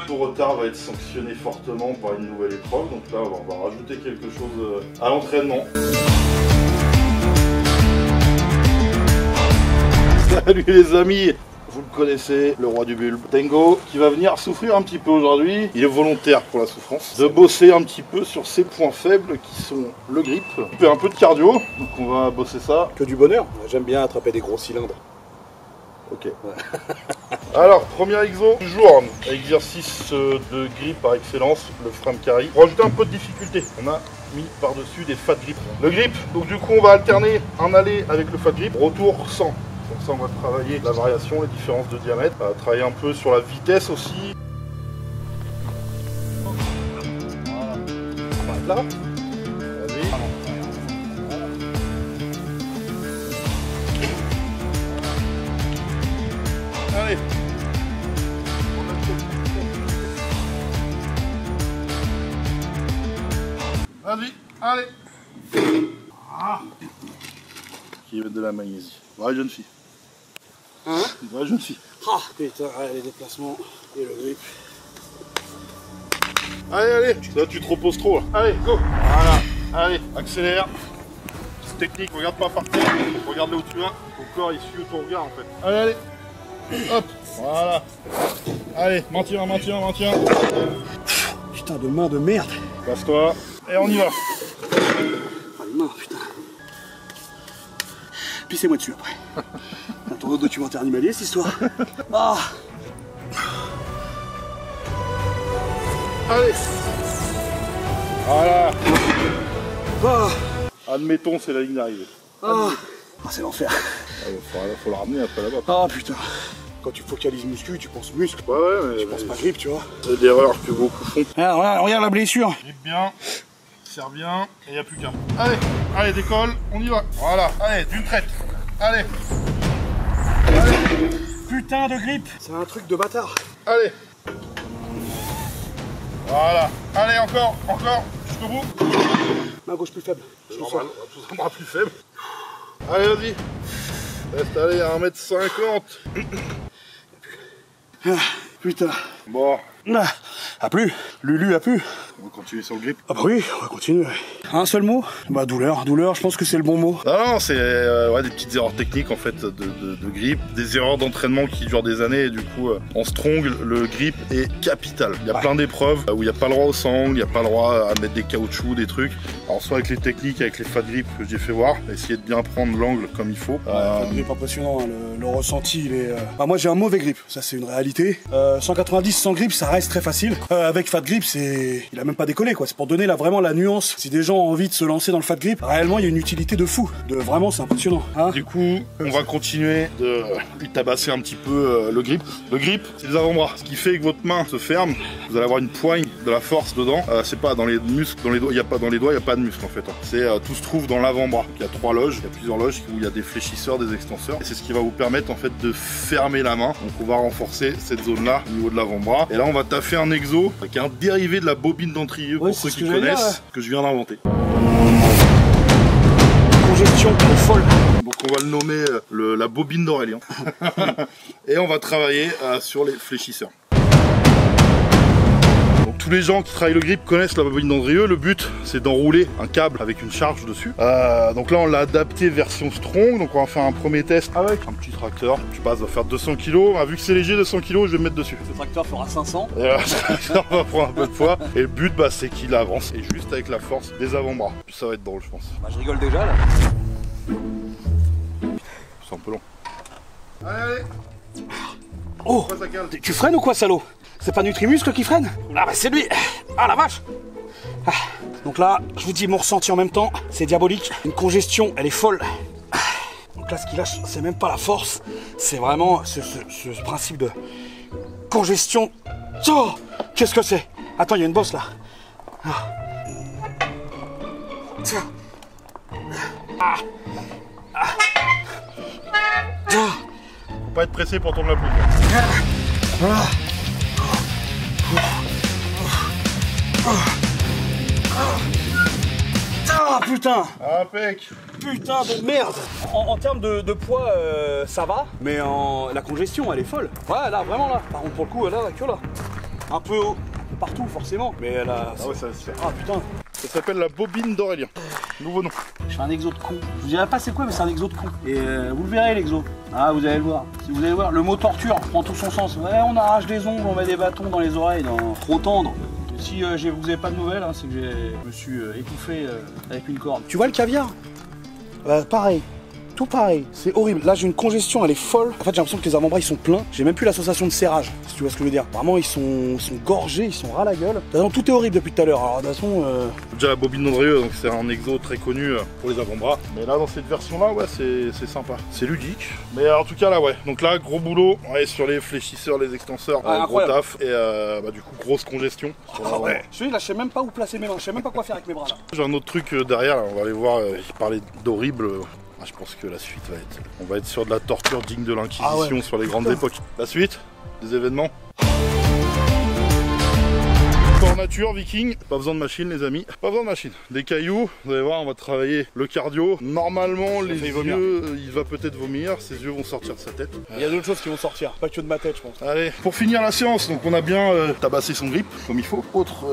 Tout retard va être sanctionné fortement par une nouvelle épreuve, donc là on va rajouter quelque chose à l'entraînement. Salut les amis, vous le connaissez, le roi du bulbe, Tengo, qui va venir souffrir un petit peu aujourd'hui. Il est volontaire pour la souffrance, de bosser un petit peu sur ses points faibles qui sont le grip. Il fait un peu de cardio, donc on va bosser ça. Que du bonheur, j'aime bien attraper des gros cylindres. Ok. Ouais. Alors, premier exo du jour, exercice de grip par excellence, le frame carry. Pour rajouter un peu de difficulté, on a mis par-dessus des fat grip. Le grip, donc du coup on va alterner un aller avec le fat grip, retour sans. Comme ça on va travailler la variation, les différences de diamètre, on va travailler un peu sur la vitesse aussi. Voilà. Là. Vas-y. Allez. Vas-y, allez. Ah. Qui veut de la magnésie. Vraie jeune fille. Hein? Vraie jeune fille. Ah putain, les déplacements et le grip. Allez, allez. Là tu te reposes trop là. Allez, go. Voilà. Allez, accélère. C'est technique, regarde pas par terre. Regarde là où tu vas. Ton corps il suit ton regard en fait. Allez, allez. Hop, voilà. Allez, maintiens, maintiens, maintiens. Putain de main de merde. Passe-toi. Et on y va. Ah les mains, putain. Pissez-moi dessus après. Attends, autre documentaire animalier cette histoire. Ah. Allez. Voilà. Ah. Admettons, c'est la ligne d'arrivée. Ah. Ah, c'est l'enfer. Faut le ramener après là-bas. Ah putain. Quand tu focalises muscu, tu penses muscle. Ouais, ouais, mais. Tu penses pas grip, tu vois. C'est l'erreur que beaucoup font. Ah, regarde la blessure. Grip bien, serre bien, et il n'y a plus qu'un. Allez, allez, décolle, on y va. Voilà, allez, d'une traite. Allez. Allez. Putain de grip. C'est un truc de bâtard. Allez. Voilà. Allez, encore, jusqu'au bout. Main gauche plus faible. Normal, tout ça sera plus faible. Allez, vas-y. Reste aller à 1m50. Ah, putain. Bon. Ah, a plu. Lulu a plu. On va continuer sur le grip. Ah bah oui, on va continuer. Un seul mot? Bah douleur, je pense que c'est le bon mot. Non, c'est ouais, des petites erreurs techniques en fait de grip, des erreurs d'entraînement qui durent des années et du coup en strong le grip est capital. Il y a plein d'épreuves où il n'y a pas le droit au sangle, il n'y a pas le droit à mettre des caoutchoucs, des trucs. Alors soit avec les techniques, avec les fat grip que j'ai fait voir, essayer de bien prendre l'angle comme il faut. Fat grip impressionnant, hein, le ressenti il est... Bah, moi j'ai un mauvais grip, ça c'est une réalité. 190 sans grip ça reste très facile. Avec fat grip c'est... il a même pas décollé quoi, c'est pour donner là vraiment la nuance. Si des gens ont envie de se lancer dans le fat grip, réellement il y a une utilité de fou. Vraiment c'est impressionnant. Hein, du coup on va continuer de lui tabasser un petit peu le grip. Le grip c'est les avant-bras. Ce qui fait que votre main se ferme, vous allez avoir une poigne de la force dedans. C'est pas dans les muscles, dans les doigts, il n'y a pas dans les doigts, il n'y a pas de muscle en fait. C'est tout se trouve dans l'avant-bras. Il y a 3 loges, il y a plusieurs loges où il y a des fléchisseurs, des extenseurs. Et c'est ce qui va vous permettre en fait de fermer la main. Donc on va renforcer cette zone là au niveau de l'avant-bras. Et là on va taffer un exo qui est un dérivé de la bobine d'Entrieux pour ceux qui connaissent, que je viens d'inventer. Congestion folle. Donc on va le nommer la bobine d'Aurélien. Et on va travailler sur les fléchisseurs. Donc tous les gens qui travaillent le grip connaissent la bobine d'Andrieux. Le but c'est d'enrouler un câble avec une charge dessus. Donc là on l'a adapté version strong. Donc on va faire un premier test avec un petit tracteur. Je passe, va faire 200 kg. Vu que c'est léger 200 kg, je vais me mettre dessus. Le tracteur fera 500. Et ça va prendre un peu de poids. Et le but c'est qu'il avance. Et juste avec la force des avant-bras. Ça va être drôle je pense. Bah je rigole déjà là. C'est un peu long. Allez, allez. Oh, tu freines ou quoi salaud? C'est pas Nutrimuscle qui freine? Ah bah c'est lui. Ah la vache. Ah. Donc là, je vous dis mon ressenti en même temps, c'est diabolique. Une congestion, elle est folle. Ah. Donc là, ce qui lâche, c'est même pas la force, c'est vraiment ce principe de congestion. Oh, qu'est-ce que c'est? Attends, il y a une bosse là. Ah. Ah. Ah. Faut pas être pressé pour tourner la pluie. Ah. Ah putain! Impec! putain de merde. En termes de poids, ça va, mais la congestion, elle est folle. Ouais, là, vraiment là. Par contre, pour le coup, là, que là. Un peu haut, partout, forcément. Mais elle a... Ah ouais, ça va se faire. Ah putain. Ça s'appelle la bobine d'Aurélien. Nouveau nom. Je fais un exo de con. Je vous dirai pas c'est quoi, mais c'est un exo de con. Et vous le verrez, l'exo. Ah, vous allez le voir. Si vous allez voir, le mot torture prend tout son sens. Ouais, on arrache des ongles, on met des bâtons dans les oreilles, trop tendre. Et si vous avez pas de nouvelles, hein, c'est que je me suis étouffé avec une corde. Tu vois le caviar? Pareil. Tout pareil, c'est horrible. Là j'ai une congestion, elle est folle. En fait j'ai l'impression que les avant-bras ils sont pleins. J'ai même plus la sensation de serrage, si tu vois ce que je veux dire. Vraiment ils sont gorgés, ils sont ras la gueule. De toute façon tout est horrible depuis tout à l'heure. Alors de toute façon... Déjà la bobine d'Andrieux, donc c'est un exo très connu pour les avant-bras. Mais là dans cette version là, ouais c'est sympa. C'est ludique. Mais en tout cas là ouais. Donc là gros boulot, ouais, sur les fléchisseurs, les extenseurs, gros taf. Et du coup grosse congestion. Ah ouais. Je suis là, je sais même pas où placer mes mains, je sais même pas quoi faire avec mes bras là. J'ai un autre truc derrière, là. On va aller voir, il parlait d'horrible. Ah, je pense que la suite va être... On va être sur de la torture digne de l'Inquisition sur les grandes époques. La suite des événements. Sport nature, viking, pas besoin de machine les amis, pas besoin de machine. Des cailloux, vous allez voir, on va travailler le cardio. Normalement, les yeux, il va peut-être vomir, ses yeux vont sortir de sa tête. Il y a d'autres choses qui vont sortir, pas que de ma tête je pense. Allez, pour finir la séance, donc on a bien tabassé son grip comme il faut. Autre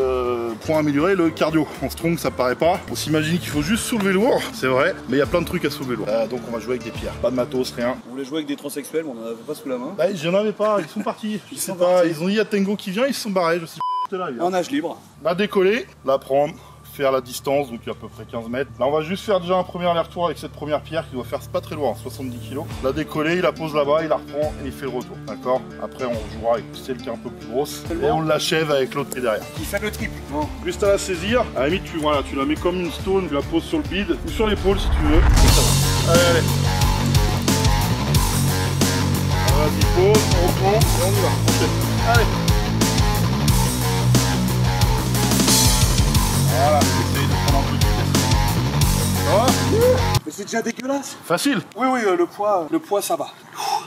point amélioré, le cardio. En strong ça paraît pas, on s'imagine qu'il faut juste soulever lourd, c'est vrai, mais il y a plein de trucs à soulever lourd. Donc on va jouer avec des pierres, pas de matos, rien. Vous voulez jouer avec des transsexuels, mais on en avait pas sous la main. Bah j'en avais pas, ils sont partis. Je sais pas, ils ont dit il y a Tengo qui vient, ils se sont barrés, je sais pas. En nage libre. La décoller, la prendre, faire la distance, donc à peu près 15 mètres. Là on va juste faire déjà un premier aller-retour avec cette première pierre qui doit faire, c'est pas très loin, 70 kg. La décoller, il la pose là-bas, il la reprend et il fait le retour. D'accord. Après on jouera avec celle qui est un peu plus grosse et on l'achève avec l'autre qui est derrière. Qui fait le triple. Bon. Juste à la saisir, à la limite tu la mets comme une stone, tu la poses sur le bide ou sur l'épaule si tu veux. Et ça va. Allez, allez. Vas-y, pose, on reprend et on y va. Enchaîne. Allez. Voilà, essaye de prendre un peu de vitesse. Ça va? Mais c'est déjà dégueulasse. Facile. Oui, le poids ça va.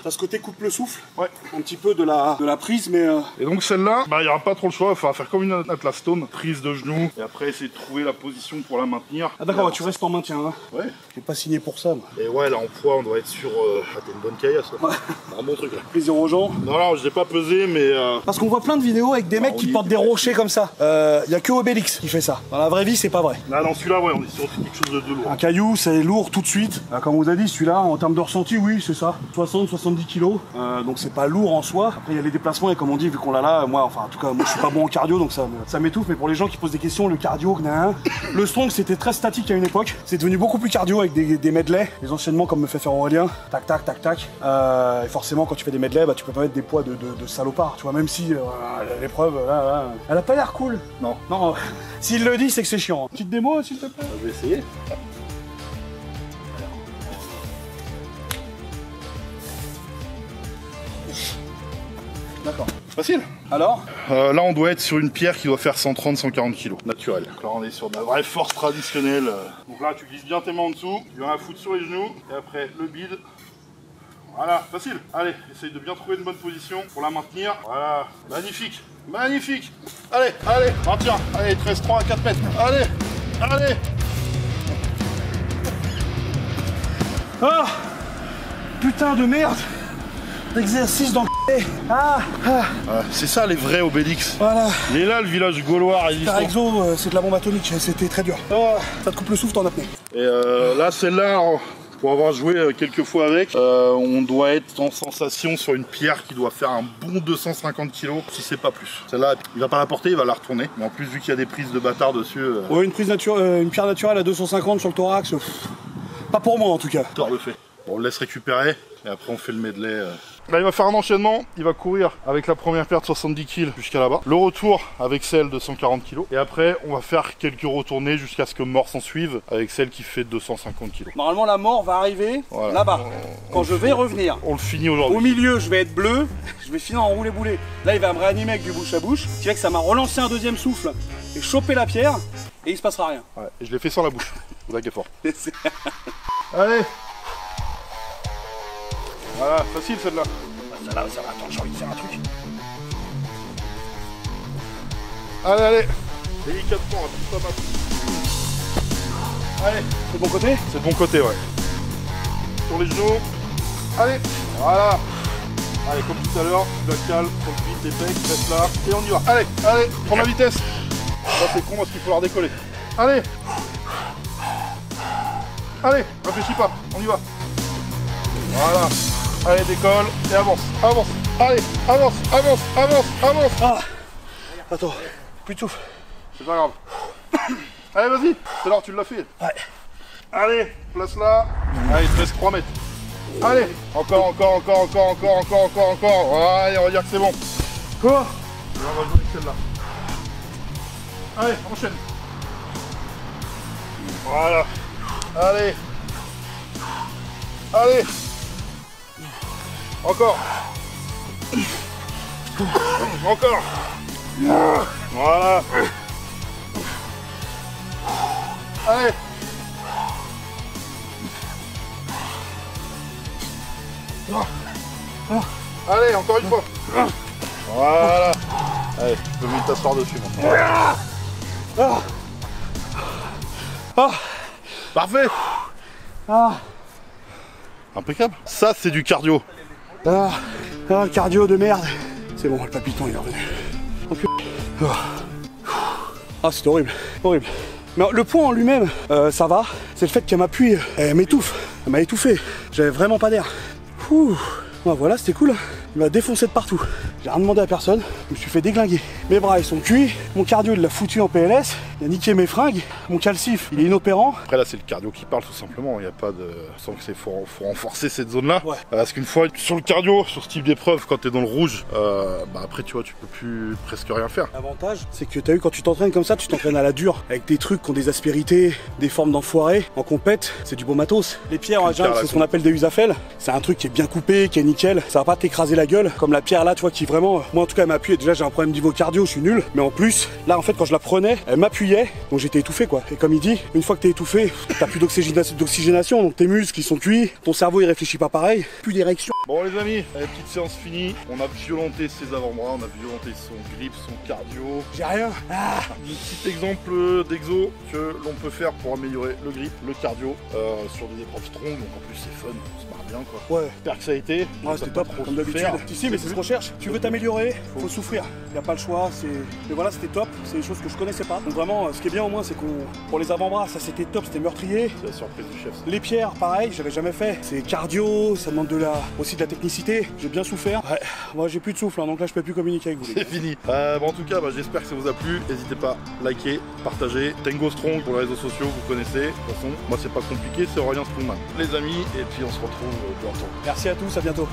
T'as ce côté coupe le souffle. Ouais. Un petit peu de la prise, mais... Et donc celle-là, il n'y aura pas trop le choix, il faudra faire comme une Atlas Stone, prise de genou, et après essayer de trouver la position pour la maintenir. Ah d'accord, tu restes en maintien, hein. Ouais. J'ai pas signé pour ça, moi. Et ouais, là en poids, on doit être sur... t'as une bonne caillasse, là. Ouais. Un bon truc, là. Plaisir aux gens. Non, je l'ai pas pesé, mais... Parce qu'on voit plein de vidéos avec des mecs qui portent des rochers comme ça. Y a que Obélix qui fait ça. Dans la vraie vie, c'est pas vrai. Là, dans celui-là, ouais, on est sur quelque chose de lourd. Un caillou, c'est lourd tout de suite. Comme on vous a dit, celui-là, en termes de ressenti, oui, c'est ça. 60-70 kg. Donc c'est pas lourd en soi. Après, il y a les déplacements, et comme on dit, vu qu'on l'a là, moi, enfin, en tout cas, moi, je suis pas bon en cardio, donc ça m'étouffe. Mais pour les gens qui posent des questions, le cardio, le strong, c'était très statique à une époque. C'est devenu beaucoup plus cardio avec des medleys. Les enchaînements, comme me fait faire Aurélien. Tac, tac, tac, tac. Et forcément, quand tu fais des medleys, tu peux pas mettre des poids de salopard. Tu vois, même si l'épreuve, là, elle a pas l'air cool. Non. Non. S'il le dit, c'est que c'est chiant. Petite démo, s'il te plaît. Je vais essayer. D'accord. Facile. Alors là, on doit être sur une pierre qui doit faire 130-140 kg, naturel. Là, on est sur de la vraie force traditionnelle. Donc là, tu glisses bien tes mains en dessous, tu viens la foutre sur les genoux, et après, le bide. Voilà, facile. Allez, essaye de bien trouver une bonne position pour la maintenir. Voilà, magnifique, magnifique. Allez, allez, maintiens. Allez, il te reste 3 à 4 mètres. Allez, allez. Ah, putain de merde d'exercice dans le c'est ça les vrais Obélix. Voilà. Il est là le village gaulois résistant. Par exo, c'est de la bombe atomique, c'était très dur. Ça te coupe le souffle, t'en apnée. Et là, celle-là, pour avoir joué quelques fois avec, on doit être en sensation sur une pierre qui doit faire un bon 250 kg, si c'est pas plus. Celle-là, il va pas la porter, il va la retourner. Mais en plus, vu qu'il y a des prises de bâtard dessus... Ouais, une pierre naturelle à 250 sur le thorax, pas pour moi en tout cas. Tort le fait. Bon, on le laisse récupérer, et après on fait le medley. Là, il va faire un enchaînement, il va courir avec la première paire de 70 kg jusqu'à là-bas. Le retour avec celle de 140 kg. Et après, on va faire quelques retournées jusqu'à ce que mort s'en suive avec celle qui fait 250 kg. Normalement, la mort va arriver là-bas, quand je vais revenir. On le finit aujourd'hui. Au milieu, je vais être bleu, je vais finir en roulé-boulé. Là, il va me réanimer avec du bouche à bouche. Ce qui fait que ça m'a relancé un deuxième souffle et chopé la pierre, et il se passera rien. Ouais, et je l'ai fait sans la bouche. Vous inquiétez fort. Allez. Voilà, facile celle-là. Ça va, attends, j'ai envie de faire un truc. Allez, allez. Délicatement, rapide pas mal. Allez. C'est de bon côté? C'est de bon côté, ouais. Sur les genoux. Allez. Voilà. Allez, comme tout à l'heure, tu la cales sur le vide des pecs, reste là, et on y va. Allez, allez, prends la vitesse. Ça c'est con parce qu'il faut la redécoller. Allez. Allez, réfléchis pas, on y va. Voilà. Allez, décolle et avance, avance. Allez, avance, avance, avance, avance. Ah. Attends, plus de souffle. C'est pas grave. Allez, vas-y, c'est l'heure, tu l'as fait. Ouais. Allez, place là. Allez, il te reste 3 mètres. Allez, encore. Allez, on va dire que c'est bon. Quoi? On va jouer celle-là. Allez, enchaîne. Voilà. Allez. Allez. Encore. Encore. Voilà. Allez. Allez, encore une fois. Voilà. Allez, tu peux venir t'asseoir dessus maintenant. Parfait. Impeccable. Ça, c'est du cardio. Cardio de merde. C'est bon, le palpitant il est revenu. C'était horrible. Horrible. Mais le point en lui-même, ça va. C'est le fait qu'elle m'appuie, elle m'étouffe. Elle m'a étouffé. J'avais vraiment pas d'air. Voilà, c'était cool. Il m'a défoncé de partout. J'ai rien demandé à personne. Je me suis fait déglinguer. Mes bras, ils sont cuits. Mon cardio, il l'a foutu en PLS. Il a niqué mes fringues. Mon calcif, il est inopérant. Après, là, c'est le cardio qui parle, tout simplement. Il n'y a pas de... Sans que faut renforcer cette zone-là. Ouais. Parce qu'une fois, sur le cardio, sur ce type d'épreuve, quand tu es dans le rouge, après, tu vois, tu peux plus presque rien faire. L'avantage, c'est que tu as vu, quand tu t'entraînes comme ça, tu t'entraînes à la dure. Avec des trucs qui ont des aspérités, des formes d'enfoirés. En compète, c'est du beau matos. Les pierres, en général, c'est ce qu'on appelle des usafel. C'est un truc qui est bien coupé, qui est nickel. Ça va pas t'écraser la gueule. Comme la pierre là, tu vois, qui vraiment... Moi, en tout cas, elle m'appuyait. Déjà, j'ai un problème niveau cardio, je suis nul. Mais en plus, là, en fait, quand je la prenais, elle m'appuyait. Donc, j'étais étouffé, quoi. Et comme il dit, une fois que t'es étouffé, t'as plus d'oxygénation. Donc, tes muscles, ils sont cuits. Ton cerveau, il réfléchit pas pareil. Plus d'érection. Bon, les amis, petite séance finie. On a violenté ses avant-bras, on a violenté son grip, son cardio. J'ai rien. Un petit exemple d'exo que l'on peut faire pour améliorer le grip, le cardio sur des épreuves strong. Donc, en plus, c'est fun, on se marre bien, quoi. Ouais. J'espère que ça a été. Ouais, c'était top, comme d'habitude. Si, mais c'est ce qu'on cherche. Tu veux t'améliorer, faut souffrir. Y a pas le choix. Mais voilà, c'était top. C'est des choses que je connaissais pas. Donc vraiment, ce qui est bien au moins, c'est qu'on pour les avant-bras, ça c'était top, c'était meurtrier. C'est la surprise du chef. Les pierres, pareil, j'avais jamais fait. C'est cardio, ça demande aussi de la technicité. J'ai bien souffert. Ouais. Moi, j'ai plus de souffle, hein, donc là, je peux plus communiquer avec vous. C'est fini. En tout cas, j'espère que ça vous a plu. N'hésitez pas à liker, partager. Tango Strong pour les réseaux sociaux, vous connaissez. De toute façon, moi, c'est pas compliqué, c'est Aurélien Strongman. Les amis, et puis on se retrouve bientôt. Merci à tous, à bientôt.